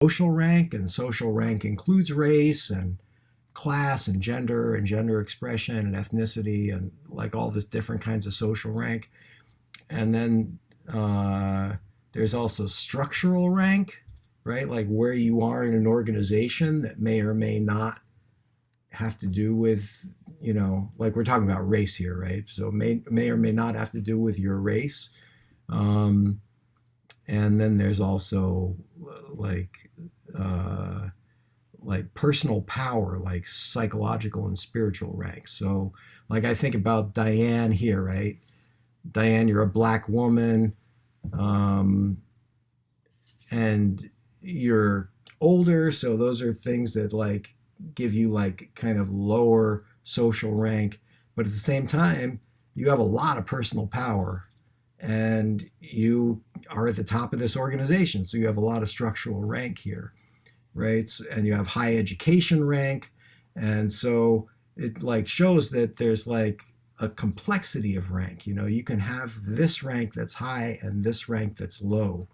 social rank, and social rank includes race and class and gender expression and ethnicity and like all this different kinds of social rank. And then there's also structural rank, right? Like where you are in an organization that may or may not have to do with, like we're talking about race here, right? So may or may not have to do with your race. Um, and then there's also like uh, like personal power, like psychological and spiritual ranks. So like I think about Diane here, right? Diane, you're a black woman, um, and you're older, so those are things that like give you like kind of lower social rank, but at the same time, you have a lot of personal power and you are at the top of this organization, so you have a lot of structural rank here, right? And you have high education rank, and so it like shows that there's like a complexity of rank. You can have this rank that's high and this rank that's low,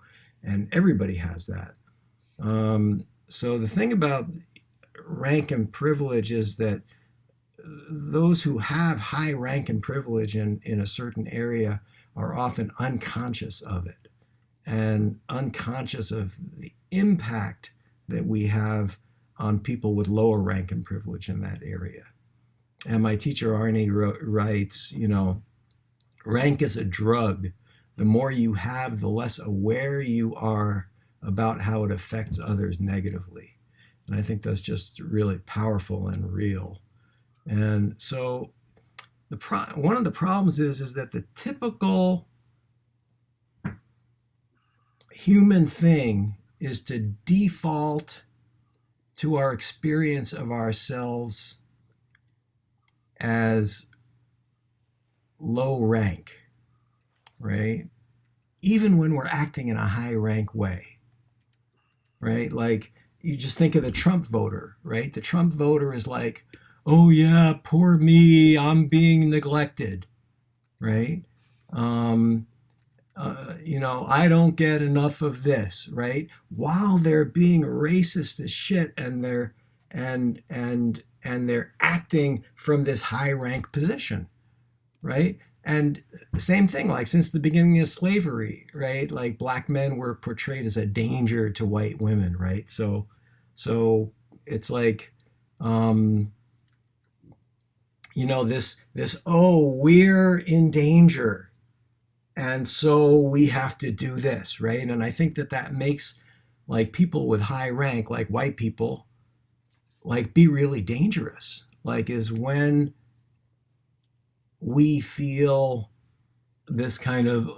and everybody has that. So the thing about rank and privilege is that those who have high rank and privilege in a certain area are often unconscious of it and unconscious of the impact that we have on people with lower rank and privilege in that area. And my teacher Arnie writes, rank is a drug. The more you have, the less aware you are about how it affects others negatively. And I think that's just really powerful and real. And so one of the problems is that the typical human thing is to default to our experience of ourselves as low rank, right? Even when we're acting in a high rank way, right? Like you just think of the Trump voter, right? The Trump voter is like, oh yeah, poor me, I'm being neglected, right? Um, I don't get enough of this, right? While they're being racist as shit, and they're acting from this high rank position, right? And same thing, like since the beginning of slavery, right? Like black men were portrayed as a danger to white women, right? So it's like, um, this, oh, we're in danger, and so we have to do this, right? And I think that makes like people with high rank, like white people, like be really dangerous. Like is when we feel this kind of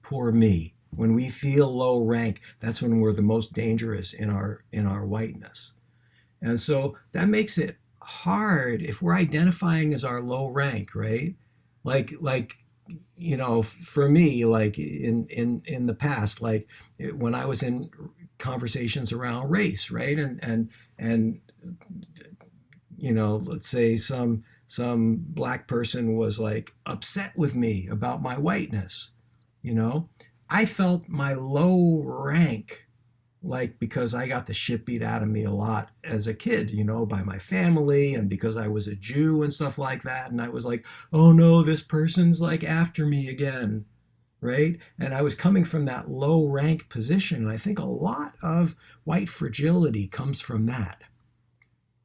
poor me. When we feel low rank, that's when we're the most dangerous in our whiteness. And so that makes it hard if we're identifying as our low rank, right? Like for me, like in the past, like when I was in conversations around race, right? And let's say some black person was like upset with me about my whiteness, you know, I felt my low rank, like because I got the shit beat out of me a lot as a kid, by my family and because I was a Jew and stuff like that. And I was like, oh no, this person's like after me again, right? And I was coming from that low rank position. And I think a lot of white fragility comes from that.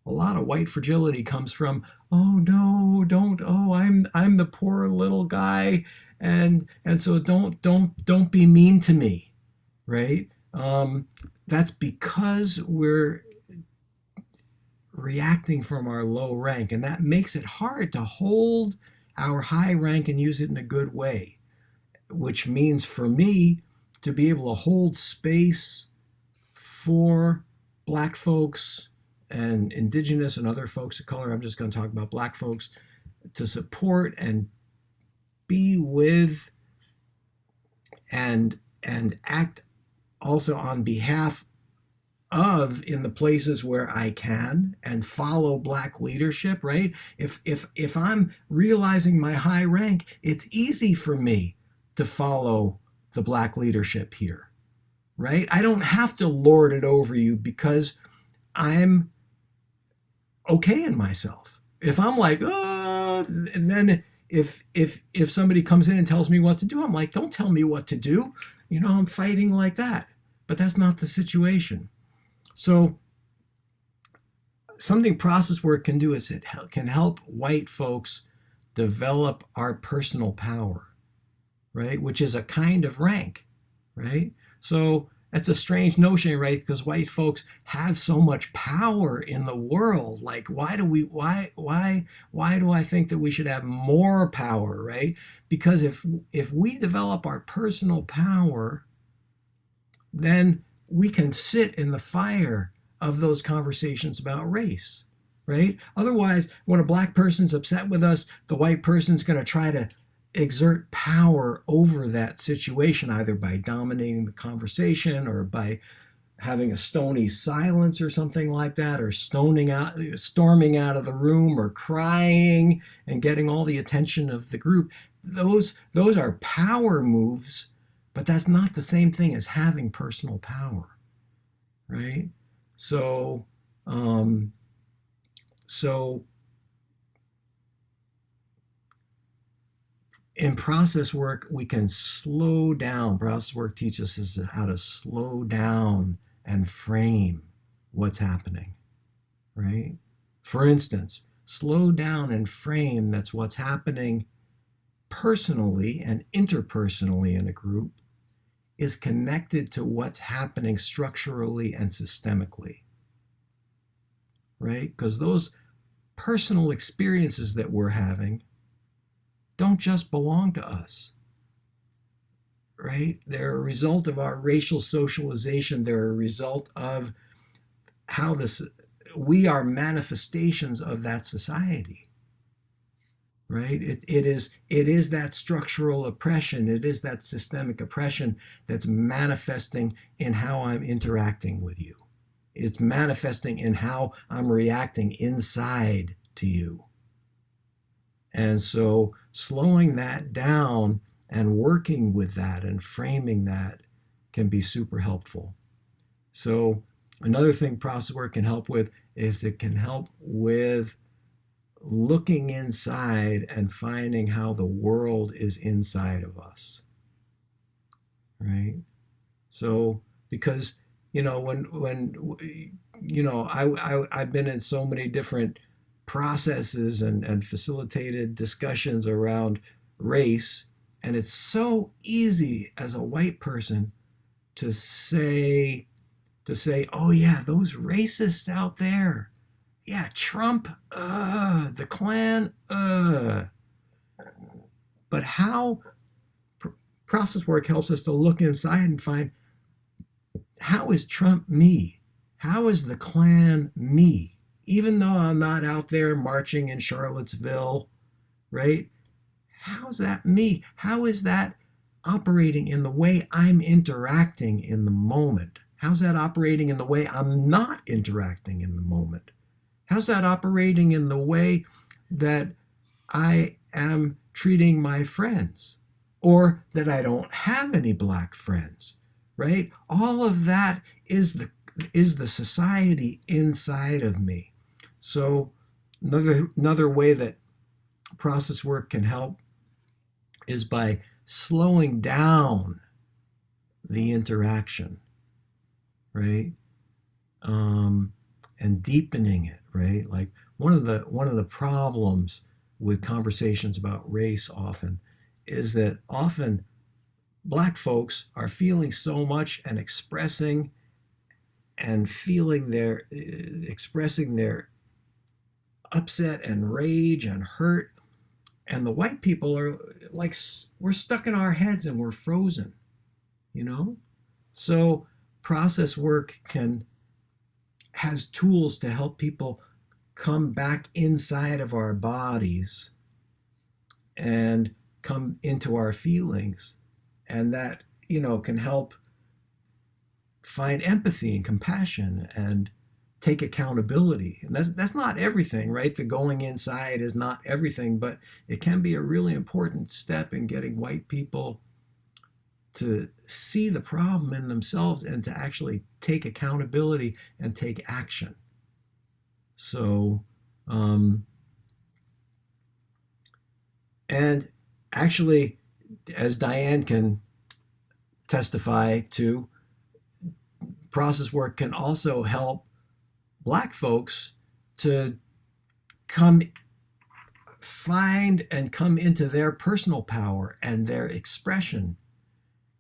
A lot of white fragility comes from, oh no, don't, oh, I'm the poor little guy, and so don't be mean to me, right? That's because we're reacting from our low rank, and that makes it hard to hold our high rank and use it in a good way, which means for me to be able to hold space for black folks and indigenous and other folks of color. I'm just going to talk about black folks, to support and be with and act also on behalf of in the places where I can and follow black leadership, right? If I'm realizing my high rank, it's easy for me to follow the black leadership here, right? I don't have to lord it over you because I'm okay in myself. If I'm like, oh, and then if somebody comes in and tells me what to do, I'm like, don't tell me what to do. I'm fighting like that. But that's not the situation. So something process work can do is it can help white folks develop our personal power, right? Which is a kind of rank, right? So that's a strange notion, right? Because white folks have so much power in the world. Like, why do I think that we should have more power, right? Because if we develop our personal power, then we can sit in the fire of those conversations about race, right? Otherwise, when a black person's upset with us, the white person's going to try to exert power over that situation, either by dominating the conversation or by having a stony silence or something like that, or storming out of the room, or crying and getting all the attention of the group. Those are power moves, but that's not the same thing as having personal power, right? So, um, so in process work, we can slow down. Process work teaches us how to slow down and frame what's happening, right? For instance, slow down and frame that's what's happening personally and interpersonally in a group is connected to what's happening structurally and systemically, right? Because those personal experiences that we're having don't just belong to us, right? They're a result of our racial socialization. They're a result of how we are manifestations of that society, right? It is that structural oppression. It is that systemic oppression that's manifesting in how I'm interacting with you. It's manifesting in how I'm reacting inside to you. And so slowing that down and working with that and framing that can be super helpful. So another thing process work can help with is it can help with looking inside and finding how the world is inside of us, right? So because I've been in so many different processes and facilitated discussions around race, and it's so easy as a white person to say oh yeah, those racists out there, yeah, Trump, the Klan, but how process work helps us to look inside and find, how is Trump me? How is the Klan me? Even though I'm not out there marching in Charlottesville, right? How's that me? How is that operating in the way I'm interacting in the moment? How's that operating in the way I'm not interacting in the moment? How's that operating in the way that I am treating my friends, or that I don't have any black friends, right? All of that is the society inside of me. So another way that process work can help is by slowing down the interaction, right? And deepening it, right? Like one of the problems with conversations about race often is that often black folks are feeling so much and expressing their upset and rage and hurt, and the white people are like, we're stuck in our heads and we're frozen, you know. So process work has tools to help people come back inside of our bodies and come into our feelings, and that can help find empathy and compassion and take accountability. And that's not everything, right? The going inside is not everything, but it can be a really important step in getting white people to see the problem in themselves and to actually take accountability and take action. So, um, and actually, as Diane can testify to, process work can also help Black folks to come find and come into their personal power and their expression,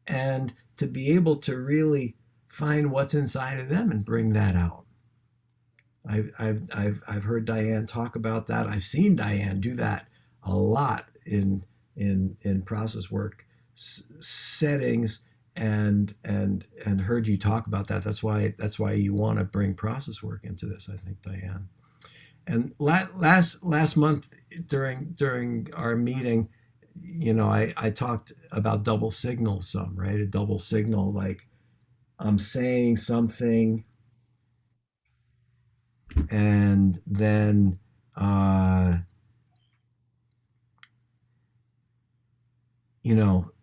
and to be able to really find what's inside of them and bring that out. I've heard Diane talk about that. I've seen Diane do that a lot in process work settings, and heard you talk about that. That's why you want to bring process work into this, I think, Diane. And last month during our meeting, I talked about double signal some, right? A double signal, like I'm saying something, and then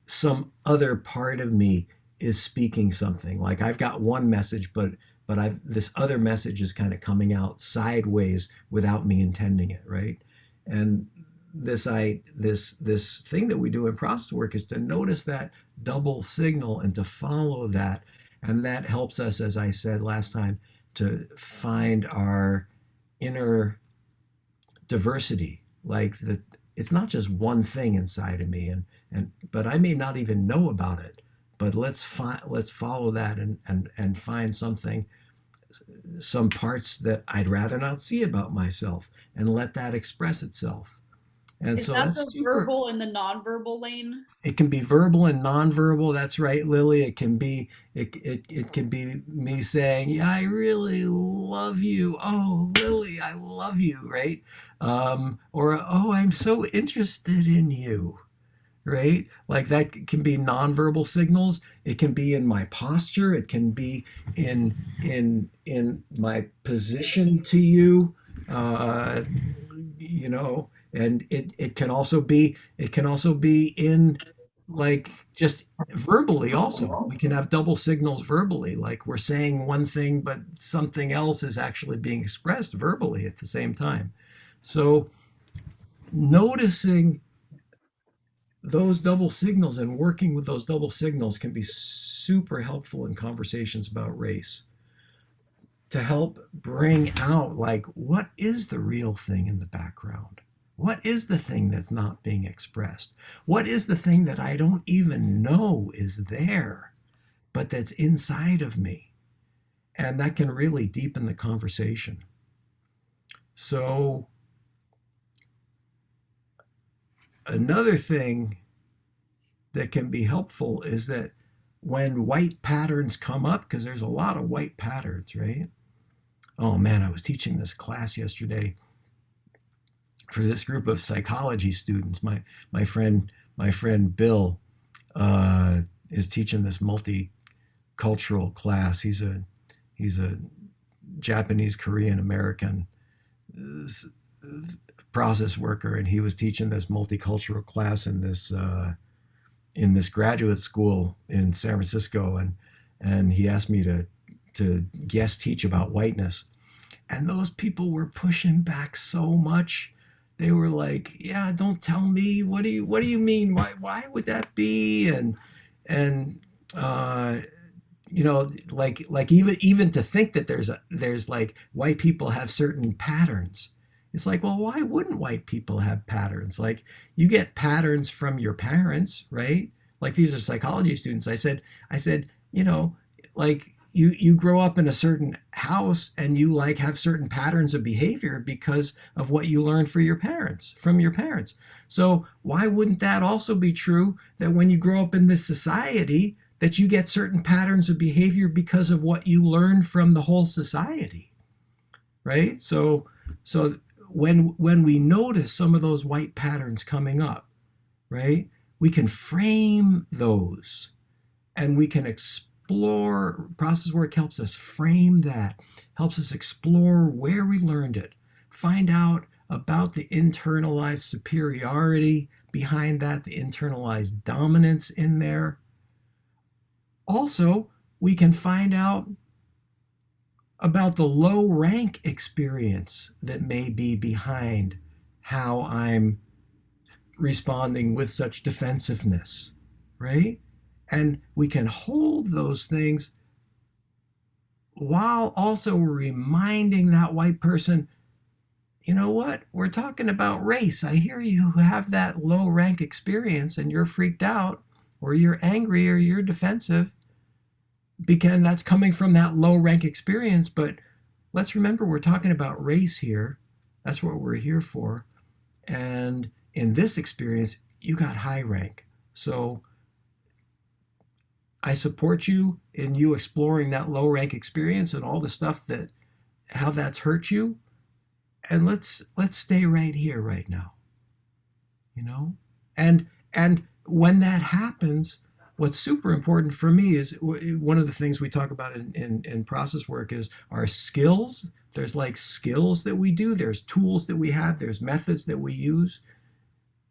some other part of me is speaking something. Like I've got one message, but I've this other message is kind of coming out sideways without me intending it, right? And this thing that we do in process work is to notice that double signal and to follow that, and that helps us, as I said last time, to find our inner diversity. Like the it's not just one thing inside of me, and but I may not even know about it. But let's follow that, and find something, some parts that I'd rather not see about myself, and let that express itself. And Is so that that's the super. verbal and the nonverbal lane? It can be verbal and nonverbal. That's right, Lily. It can be me saying, "Yeah, I really love you. Oh, Lily, I love you." Right? Or, "Oh, I'm so interested in you." Right? Like that can be nonverbal signals. It can be in my posture. It can be in my position to you. Uh, you know, and it can also be in, like, just verbally. Also, we can have double signals verbally, like we're saying one thing but something else is actually being expressed verbally at the same time. So noticing those double signals and working with those double signals can be super helpful in conversations about race, to help bring out, like, what is the real thing in the background? What is the thing that's not being expressed? What is the thing that I don't even know is there, but that's inside of me? And that can really deepen the conversation. So, another thing that can be helpful is that when white patterns come up, because there's a lot of white patterns, right? Oh man, I was teaching this class yesterday for this group of psychology students. My friend Bill is teaching this multicultural class. He's a Japanese Korean American process worker, and he was teaching this multicultural class in this graduate school in San Francisco, and he asked me to guest teach about whiteness. And those people were pushing back so much. They were like, "Yeah, don't tell me. What do you mean? Why would that be?" And uh, like even to think that there's like white people have certain patterns. It's like, well, why wouldn't white people have patterns? Like, you get patterns from your parents, right? Like, these are psychology students. I said, like, you grow up in a certain house, and you like have certain patterns of behavior because of what you learned from your parents. So why wouldn't that also be true, that when you grow up in this society, that you get certain patterns of behavior because of what you learned from the whole society, right? So when we notice some of those white patterns coming up, right, we can frame those, and we can explore. Process work helps us frame that, helps us explore where we learned it, find out about the internalized superiority behind that, the internalized dominance in there, Also, we can find out about the low rank experience that may be behind how I'm responding with such defensiveness, right? And we can hold those things while also reminding that white person, you know what? We're talking about race. I hear you have that low rank experience and you're freaked out or you're angry or you're defensive because that's coming from that low rank experience. But let's remember we're talking about race here. That's what we're here for. And in this experience, you got high rank. So I support you in you exploring that low rank experience and all the stuff that how that's hurt you. And let's stay right here right now, you know? And when that happens, what's super important for me is one of the things we talk about in process work is our skills. There's like skills that we do, there's tools that we have, there's methods that we use.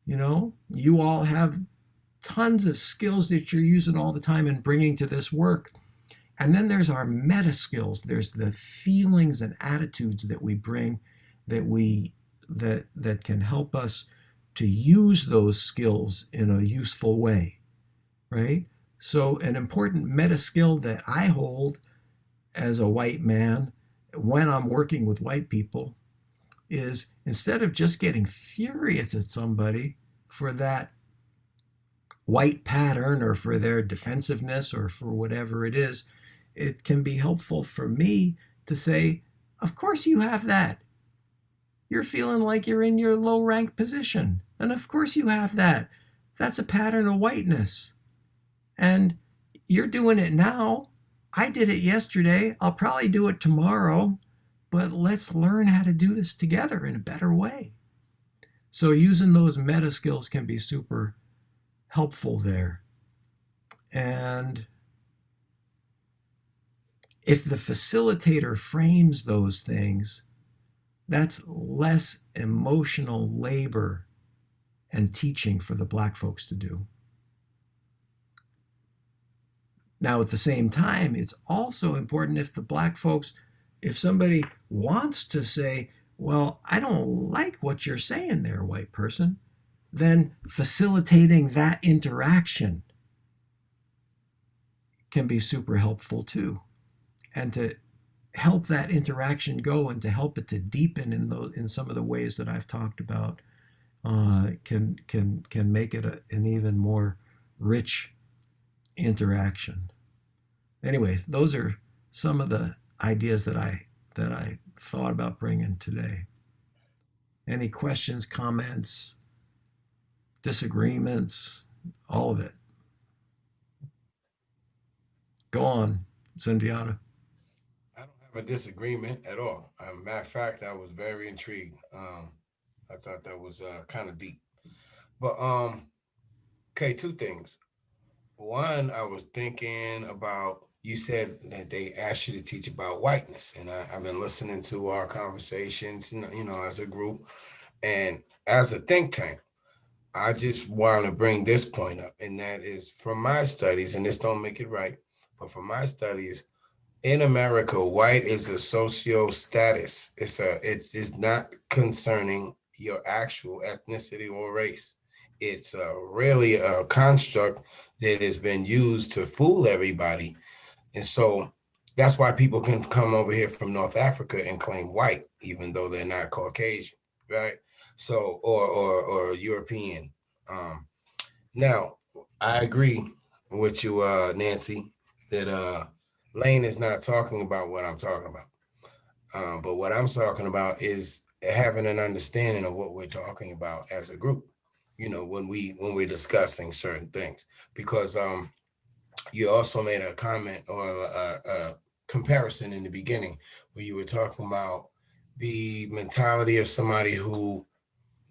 You know, you all have tons of skills that you're using all the time and bringing to this work. And then there's our meta skills. There's the feelings and attitudes that we bring that can help us to use those skills in a useful way, right? So an important meta skill that I hold as a white man when I'm working with white people is instead of just getting furious at somebody for that white pattern or for their defensiveness or for whatever it is, it can be helpful for me to say, of course you have that. You're feeling like you're in your low rank position. And of course you have that. That's a pattern of whiteness. And you're doing it now. I did it yesterday. I'll probably do it tomorrow. But let's learn how to do this together in a better way. So using those meta skills can be super helpful there. And if the facilitator frames those things, that's less emotional labor and teaching for the black folks to do. Now, at the same time, it's also important if the black folks, if somebody wants to say, well, I don't like what you're saying there, white person, then facilitating that interaction can be super helpful too. And to help that interaction go and to help it to deepen in some of the ways that I've talked about can make it an even more rich interaction. Anyways, those are some of the ideas that I thought about bringing today. Any questions, comments, disagreements, all of it? Go on, Zendiata. I don't have a disagreement at all. Matter of fact, I was very intrigued. I thought that was kind of deep. But okay, two things. One, I was thinking about you said that they asked you to teach about whiteness, and I've been listening to our conversations, as a group and as a think tank. I just want to bring this point up, and that is from my studies, and this don't make it right, but from my studies, in America, white is a socio status. It's not concerning your actual ethnicity or race. It's really a construct that has been used to fool everybody, and so that's why people can come over here from North Africa and claim white, even though they're not Caucasian, right? So or European. Um, Now, I agree with you, Nancy, that Lane is not talking about what I'm talking about. But what I'm talking about is having an understanding of what we're talking about as a group. When we're discussing certain things, because you also made a comment or a comparison in the beginning where you were talking about the mentality of somebody who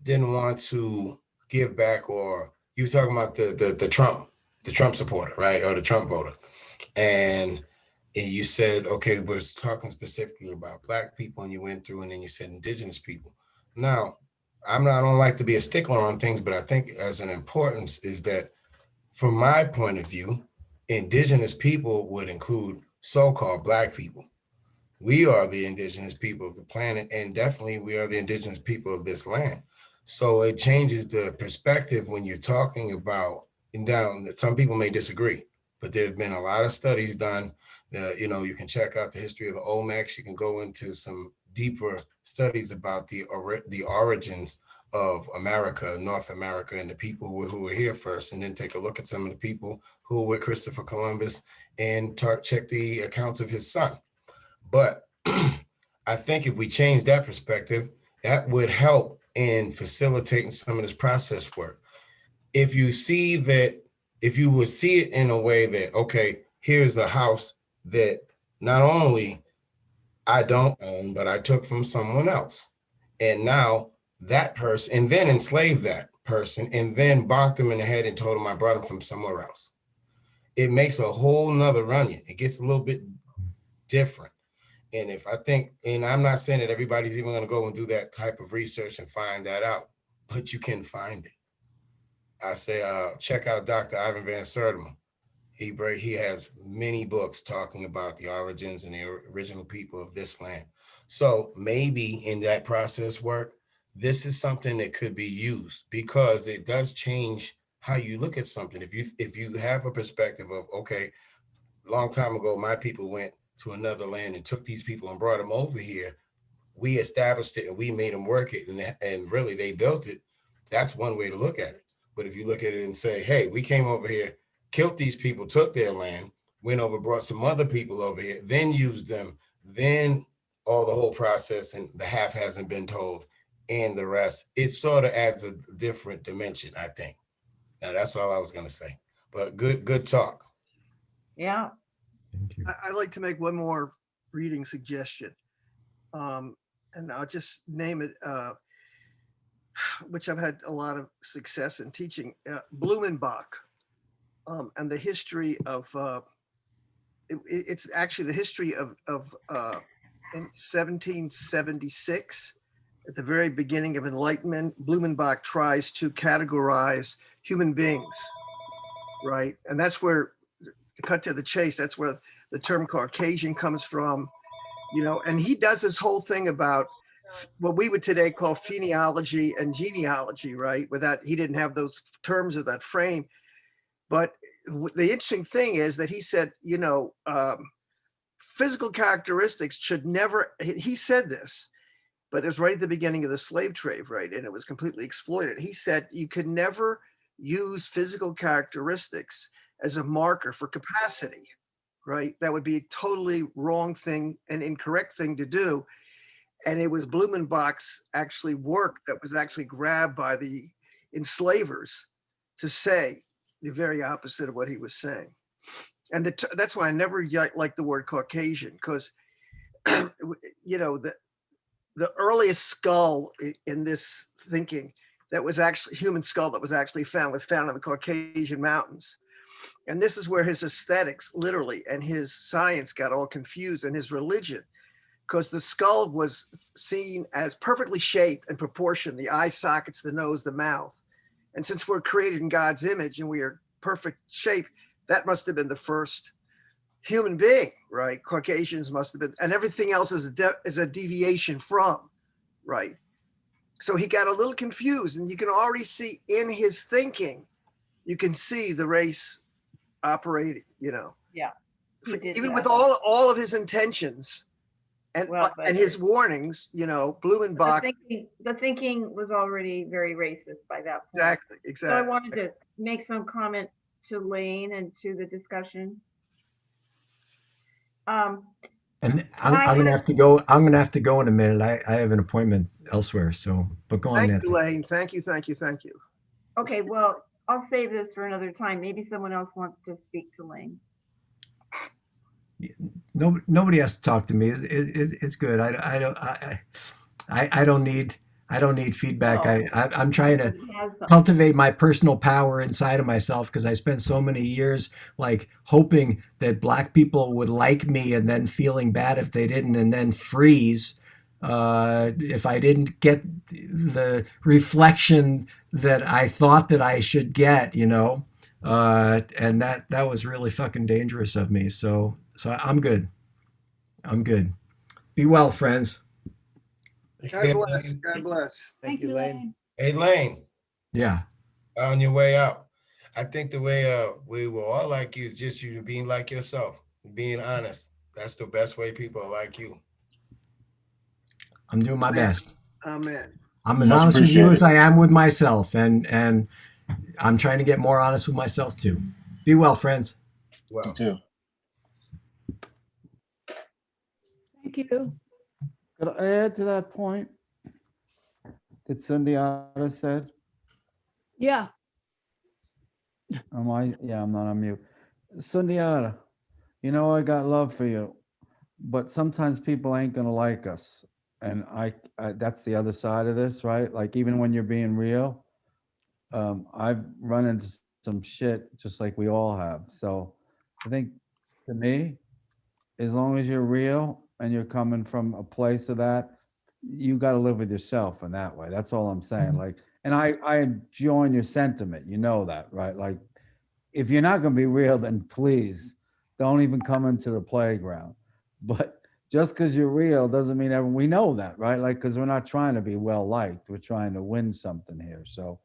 didn't want to give back, or you were talking about the Trump supporter, right, or the Trump voter, and you said, okay, we're talking specifically about black people, and you went through, and then you said indigenous people. Now, I don't like to be a stickler on things, but I think as an importance is that, from my point of view, indigenous people would include so-called black people. We are the indigenous people of the planet, and definitely we are the indigenous people of this land. So it changes the perspective when you're talking about, and down, some people may disagree, but there have been a lot of studies done. You can check out the history of the Olmecs. You can go into some deeper studies about the origins of America, North America, and the people who were here first, and then take a look at some of the people who were with Christopher Columbus and check the accounts of his son. But I think if we change that perspective, that would help in facilitating some of this process work. If you see that, if you would see it in a way that, okay, here's a house that not only I don't own, but I took from someone else. And now that person, and then enslaved that person, and then bonked him in the head and told him I brought him from somewhere else. It makes a whole nother onion. It gets a little bit different. And if I think, and I'm not saying that everybody's even going to go and do that type of research and find that out, but you can find it. I say, check out Dr. Ivan Van Sertima. He has many books talking about the origins and the original people of this land. So maybe in that process work, this is something that could be used because it does change how you look at something. If you have a perspective of, okay, a long time ago, my people went to another land and took these people and brought them over here. We established it and we made them work it, and really they built it. That's one way to look at it. But if you look at it and say, hey, we came over here, killed these people, took their land, went over, brought some other people over here, then used them, then all the whole process and the half hasn't been told and the rest, it sort of adds a different dimension, I think. Now that's all I was going to say. But good talk. Yeah. Thank you. I'd like to make one more reading suggestion. Um, and I'll just name it, which I've had a lot of success in teaching, Blumenbach, and the history of, it's actually the history of in 1776, at the very beginning of Enlightenment, Blumenbach tries to categorize human beings, right? And that's where, to cut to the chase, that's where the term Caucasian comes from, and he does this whole thing about what we would today call phenomenology and genealogy, right? Without, he didn't have those terms of that frame. But the interesting thing is that he said, physical characteristics should never, he said this, but it was right at the beginning of the slave trade, right? And it was completely exploited. He said, you could never use physical characteristics as a marker for capacity, right? That would be a totally wrong thing and incorrect thing to do. And it was Blumenbach's actually work that was actually grabbed by the enslavers to say the very opposite of what he was saying. And that's why I never liked the word Caucasian, because the earliest skull in this thinking that was actually human skull that was actually found was found in the Caucasian mountains. And this is where his aesthetics literally and his science got all confused, and his religion, because the skull was seen as perfectly shaped and proportioned, the eye sockets, the nose, the mouth. And since we're created in God's image and we are perfect shape, that must have been the first human being, right? Caucasians must have been, and everything else is a deviation from, right? So he got a little confused, and you can already see in his thinking, you can see the race operating, Yeah. even with all of his intentions and and his warnings, Blumenbach. The thinking was already very racist by that point. Exactly. So I wanted to make some comment to Lane and to the discussion. And I'm gonna have to go. I'm gonna have to go in a minute. I have an appointment elsewhere. So, but go on, Thank you, Lane. Thank you. Okay, well, I'll save this for another time. Maybe someone else wants to speak to Lane. Nobody has to talk to me. It's good. I don't need feedback. No. I'm trying to cultivate my personal power inside of myself, because I spent so many years like hoping that black people would like me and then feeling bad if they didn't, and then freeze if I didn't get the reflection that I thought that I should get, And that was really fucking dangerous of me. So I'm good. I'm good. Be well, friends. God bless. God bless. Thank you, Lane. Hey, Lane, Yeah. on your way out, I think the way we will all like you is just you being like yourself, being honest. That's the best way people are like you. I'm doing my Amen. best. Amen. I'm as Much honest with you appreciated. as I am with myself, and I'm trying to get more honest with myself too. Be well, friends. You Well, too. Thank you. Could I add to that point that Sundiata said? Yeah, Am I? Yeah, I'm not on mute. Sundiata, you know I got love for you, but sometimes people ain't gonna like us, and I that's the other side of this, right? Like even when you're being real, I've run into some shit just like we all have. So I think to me, as long as you're real and you're coming from a place of that, you got to live with yourself in that way. That's all I'm saying. Like, and I join your sentiment. You know that, right? Like, if you're not going to be real, then please don't even come into the playground. But just because you're real doesn't mean we know that, right? Like, because we're not trying to be well liked. We're trying to win something here. So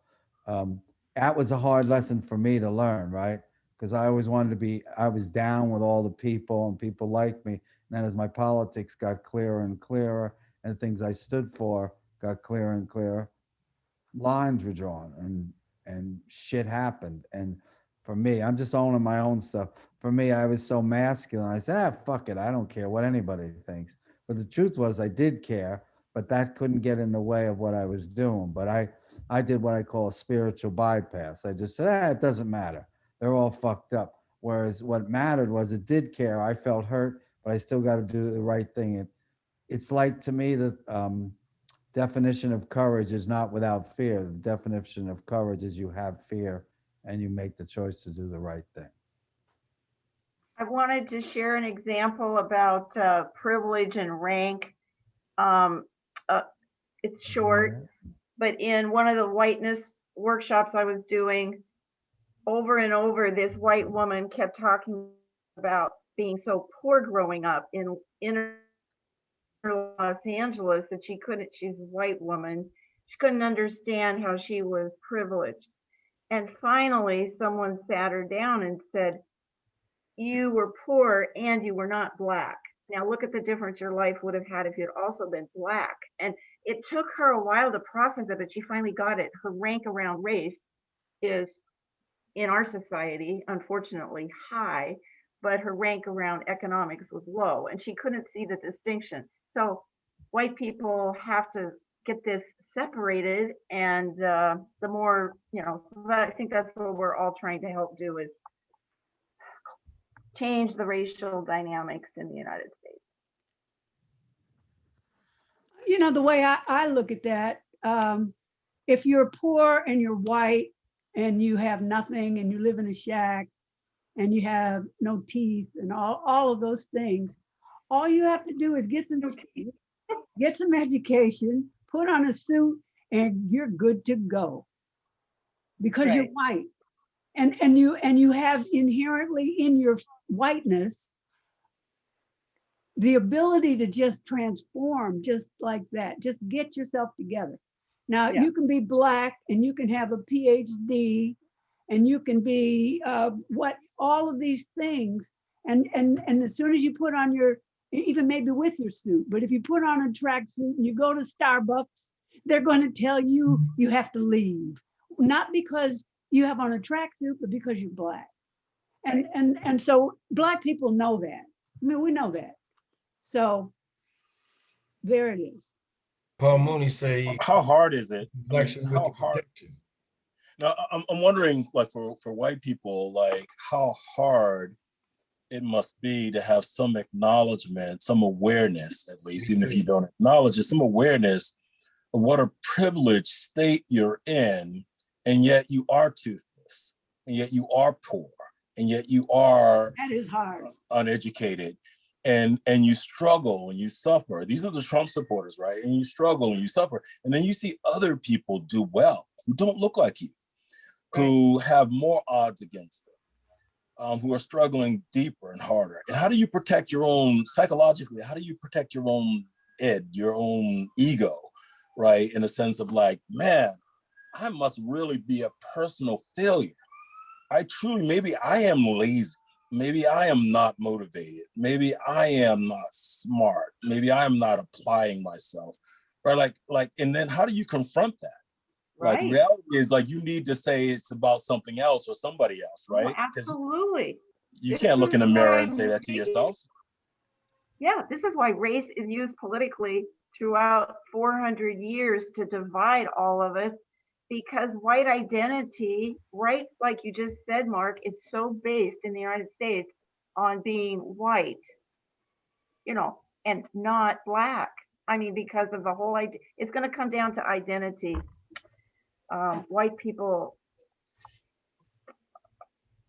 that was a hard lesson for me to learn, right? Because I always wanted to be, I was down with all the people and people liked me. And then as my politics got clearer and clearer and the things I stood for got clearer and clearer, lines were drawn and shit happened. And for me, I'm just owning my own stuff. For me, I was so masculine. I said, fuck it. I don't care what anybody thinks. But the truth was I did care, but that couldn't get in the way of what I was doing. But I did what I call a spiritual bypass. I just said, it doesn't matter. They're all fucked up. Whereas what mattered was it did care. I felt hurt, but I still got to do the right thing. It's like to me that definition of courage is not without fear. The definition of courage is you have fear and you make the choice to do the right thing. I wanted to share an example about privilege and rank. Um, it's short, but in one of the whiteness workshops I was doing, over and over, this white woman kept talking about being so poor growing up in inner Los Angeles that she's a white woman, she couldn't understand how she was privileged. And finally, someone sat her down and said, you were poor and you were not Black. Now look at the difference your life would have had if you'd also been Black. And it took her a while to process it, but she finally got it. Her rank around race is, in our society, unfortunately high, but her rank around economics was low, and she couldn't see the distinction. So white people have to get this separated, and the more, I think that's what we're all trying to help do, is change the racial dynamics in the United States. the way I look at that, if you're poor and you're white and you have nothing and you live in a shack and you have no teeth and all of those things, all you have to do is get some teeth, get some education, put on a suit, and you're good to go because you're white. And you have inherently in your whiteness the ability to just transform just like that. Just get yourself together. Now you can be Black and you can have a PhD and you can be all of these things. And as soon as you put on even maybe with your suit, but if you put on a tracksuit and you go to Starbucks, they're going to tell you you have to leave. Not because you have on a tracksuit, but because you're Black. And so Black people know that. I mean, we know that. So there it is. Paul Mooney say, How hard is it? election with the protection. Now, I'm wondering, like for white people, like how hard it must be to have some acknowledgement, some awareness, at least, even if you don't acknowledge it, some awareness of what a privileged state you're in, and yet you are toothless, and yet you are poor, and yet you are that is hard, uneducated, and you struggle and you suffer. These are the Trump supporters, right? And you struggle and you suffer, and then you see other people do well who don't look like you. who have more odds against them, who are struggling deeper and harder. And how do you protect your own psychologically? How do you protect your own your own ego, right? In a sense of like, man, I must really be a personal failure. I truly, maybe I am lazy. Maybe I am not motivated. Maybe I am not smart. Maybe I am not applying myself, right? Like, and then how do you confront that? Like, the Right. reality is, like, you need to say it's about something else or somebody else, Oh, right? Because absolutely. you This can't look in the is mirror why and say that to race- yourself. Yeah, this is why race is used politically throughout 400 years to divide all of us, because white identity, right, like you just said, Mark, is so based in the United States on being white, you know, and not black. I mean, because of the whole idea, it's going to come down to identity. White people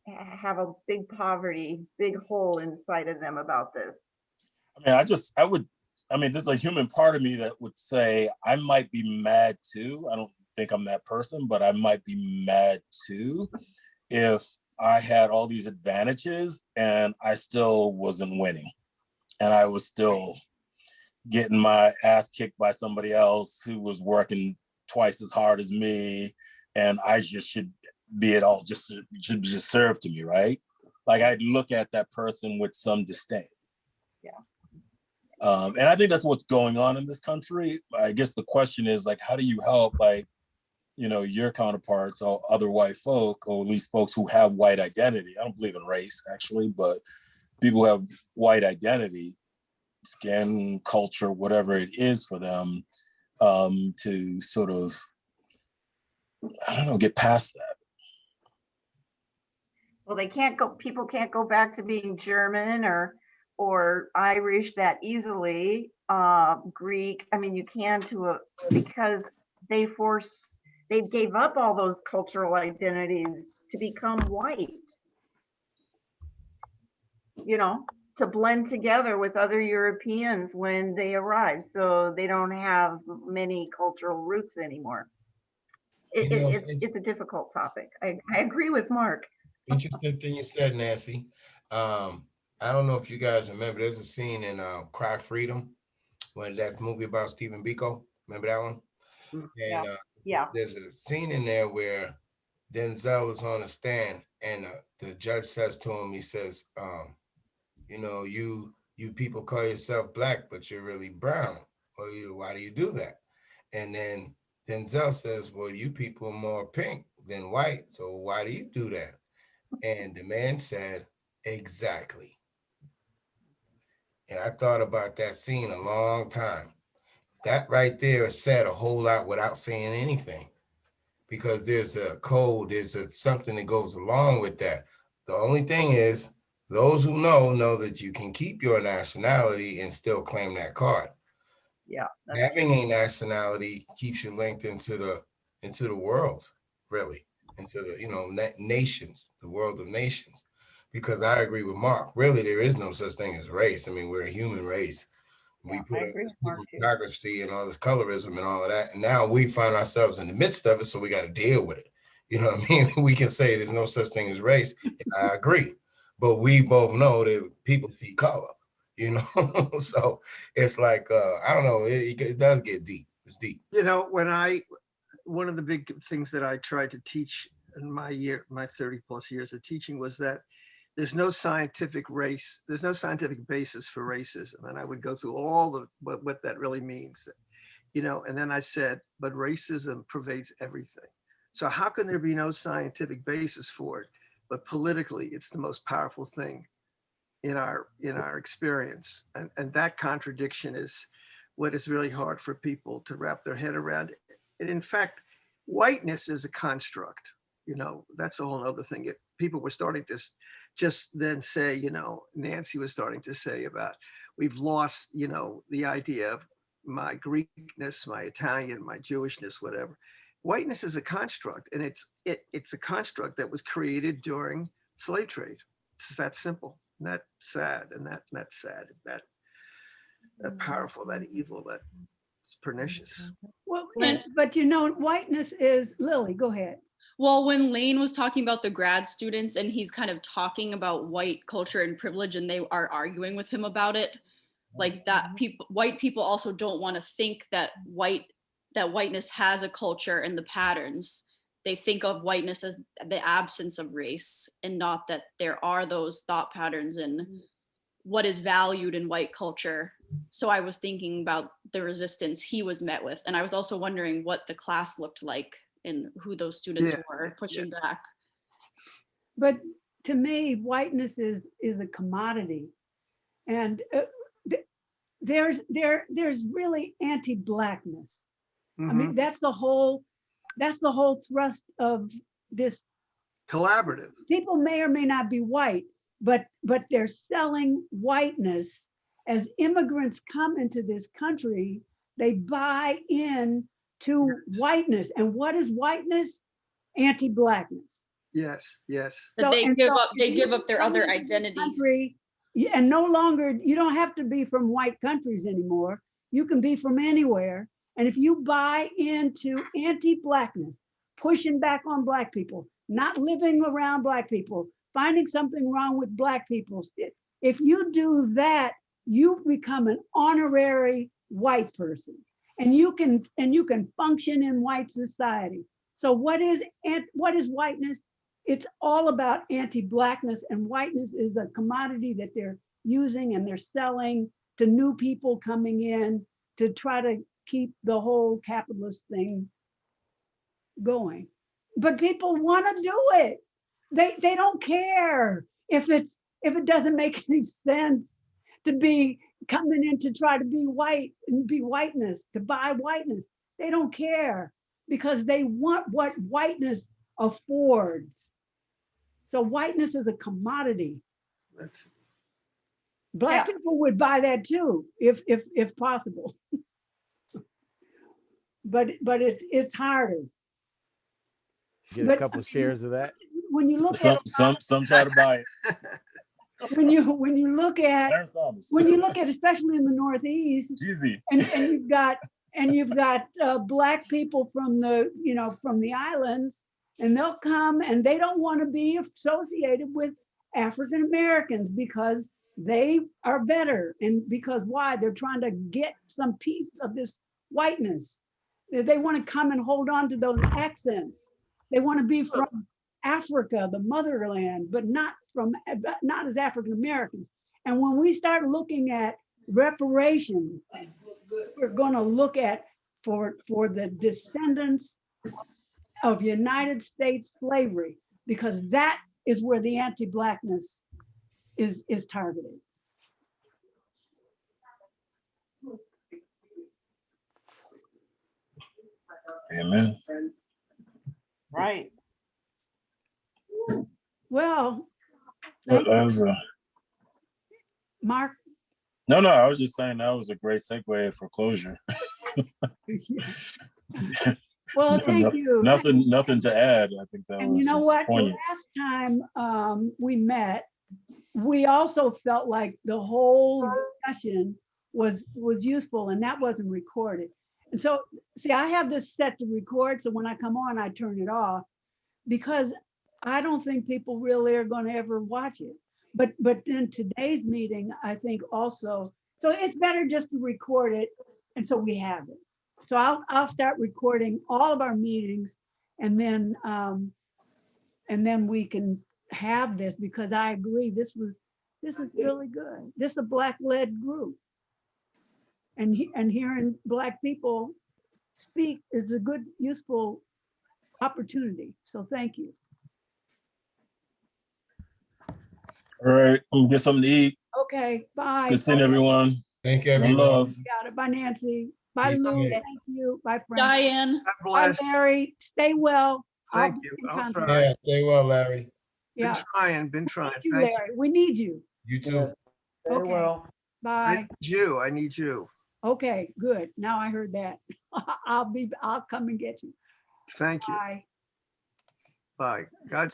have a big poverty, big hole inside of them about this. I mean, there's a human part of me that would say I might be mad too. I don't think I'm that person, but I might be mad too if I had all these advantages and I still wasn't winning. And I was still getting my ass kicked by somebody else who was working twice as hard as me. And I just should be it all just served to me, right? Like, I'd look at that person with some disdain. Yeah. And I think that's what's going on in this country. I guess the question is, like, how do you help, like, you know, your counterparts or other white folk, or at least folks who have white identity? I don't believe in race, actually, but people who have white identity, skin, culture, whatever it is for them, to sort of, I don't know, get past that. Well, they can't go, people can't go back to being German or Irish that easily, Greek. I mean, you can because they gave up all those cultural identities to become white, you know, to blend together with other Europeans when they arrive. So they don't have many cultural roots anymore. It's a difficult topic. I agree with Mark. Interesting thing you said, Nancy. I don't know if you guys remember, there's a scene in Cry Freedom, when that movie about Stephen Biko. Remember that one? Yeah. And Yeah. there's a scene in there where Denzel is on a stand, and the judge says to him, he says, you know, you people call yourself black, but you're really brown. Well, why do you do that? And then Denzel says, well, you people are more pink than white, so why do you do that? And the man said, exactly. And I thought about that scene a long time. That right there said a whole lot without saying anything, because there's a code, there's something that goes along with that. The only thing is, those who know that you can keep your nationality and still claim that card. Yeah. Having a nationality keeps you linked into the world, really, into the nations, the world of nations. Because I agree with Mark. Really, there is no such thing as race. I mean, we're a human race. We put I agree with Mark too. photography and all this colorism and all of that, and now we find ourselves in the midst of it, so we got to deal with it. You know what I mean? We can say there's no such thing as race. And I agree, but we both know that people see color. You know, so it's like I don't know. It does get deep. It's deep. You know, one of the big things that I tried to teach in my 30 plus years of teaching was that there's no scientific basis for racism. And I would go through all what that really means, you know, and then I said, but racism pervades everything. So how can there be no scientific basis for it? But politically, it's the most powerful thing in our experience. And that contradiction is what is really hard for people to wrap their head around. And in fact, whiteness is a construct. You know, that's a whole other thing. People were starting to just then say, you know, Nancy was starting to say about, we've lost, you know, the idea of my Greekness, my Italian, my Jewishness, whatever. Whiteness is a construct, and it's a construct that was created during slave trade. It's that simple, and that sad, and that's sad, that powerful, that evil, that's pernicious. Well, And- but you know, whiteness is, Lily, go ahead. Well, when Lane was talking about the grad students and he's kind of talking about white culture and privilege and they are arguing with him about it, like that white people also don't want to think that whiteness has a culture and the patterns. They think of whiteness as the absence of race and not that there are those thought patterns and what is valued in white culture. So I was thinking about the resistance he was met with. And I was also wondering what the class looked like and who those students Yeah, were pushing back. But to me, whiteness is a commodity. And there's really anti-blackness. I mean, that's the whole thrust of this. Collaborative. People may or may not be white, but they're selling whiteness. As immigrants come into this country, they buy in to whiteness. And what is whiteness? Anti-blackness. Yes, yes. That they give up their other identity. Country, and no longer, you don't have to be from white countries anymore. You can be from anywhere. And if you buy into anti-blackness, pushing back on black people, not living around black people, finding something wrong with black people, if you do that, you become an honorary white person, and you can function in white society. So what is whiteness? It's all about anti-blackness, and whiteness is a commodity that they're using and they're selling to new people coming in to try to keep the whole capitalist thing going. But people want to do it. They don't care if it doesn't make any sense to be coming in to try to be white and be whiteness, to buy whiteness. They don't care because they want what whiteness affords. So whiteness is a commodity. Black people would buy that too, if possible. But it's harder. Get a couple shares of that. When you look Some at some try to buy it. when you look at especially in the Northeast, Easy. and you've got black people from the islands, and they'll come and they don't want to be associated with African Americans because they are better, and because why? They're trying to get some piece of this whiteness. They want to come and hold on to those accents. They want to be from Africa, the motherland, but not as African Americans. And when we start looking at reparations, we're going to look at for the descendants of United States slavery, because that is where the anti-blackness is targeted. Amen. Right. Well, That was Mark. no, I was just saying that was a great segue for closure. Well, thank you. Nothing to add. I think that And was you know just what? poignant. The last time we met, we also felt like the whole discussion was useful, and that wasn't recorded. And so, see, I have this set to record, so when I come on, I turn it off, because I don't think people really are going to ever watch it. But in today's meeting, I think also, so it's better just to record it, and so we have it. So I'll start recording all of our meetings, and then we can have this, because I agree, this is really good. This is a Black-led group, and hearing Black people speak is a good, useful opportunity. So thank you. All right, I'm gonna get something to eat. Okay, bye. Good seeing everyone. Thank you, One everyone. love. Got it. Bye, Nancy. Bye, Peace Lou. out. Thank you. Bye, Frank. Diane. God Bye, bless. Larry. Stay well. I'll Thank be you. in I'll contact. try. Yeah, stay well, Larry. Yeah. Been trying. Thank you, Thank you. Larry. We need you. You too. Yeah. Very Okay. well. Bye. I need you. Okay, good. Now I heard that. I'll come and get you. Thank you. Bye. Bye. God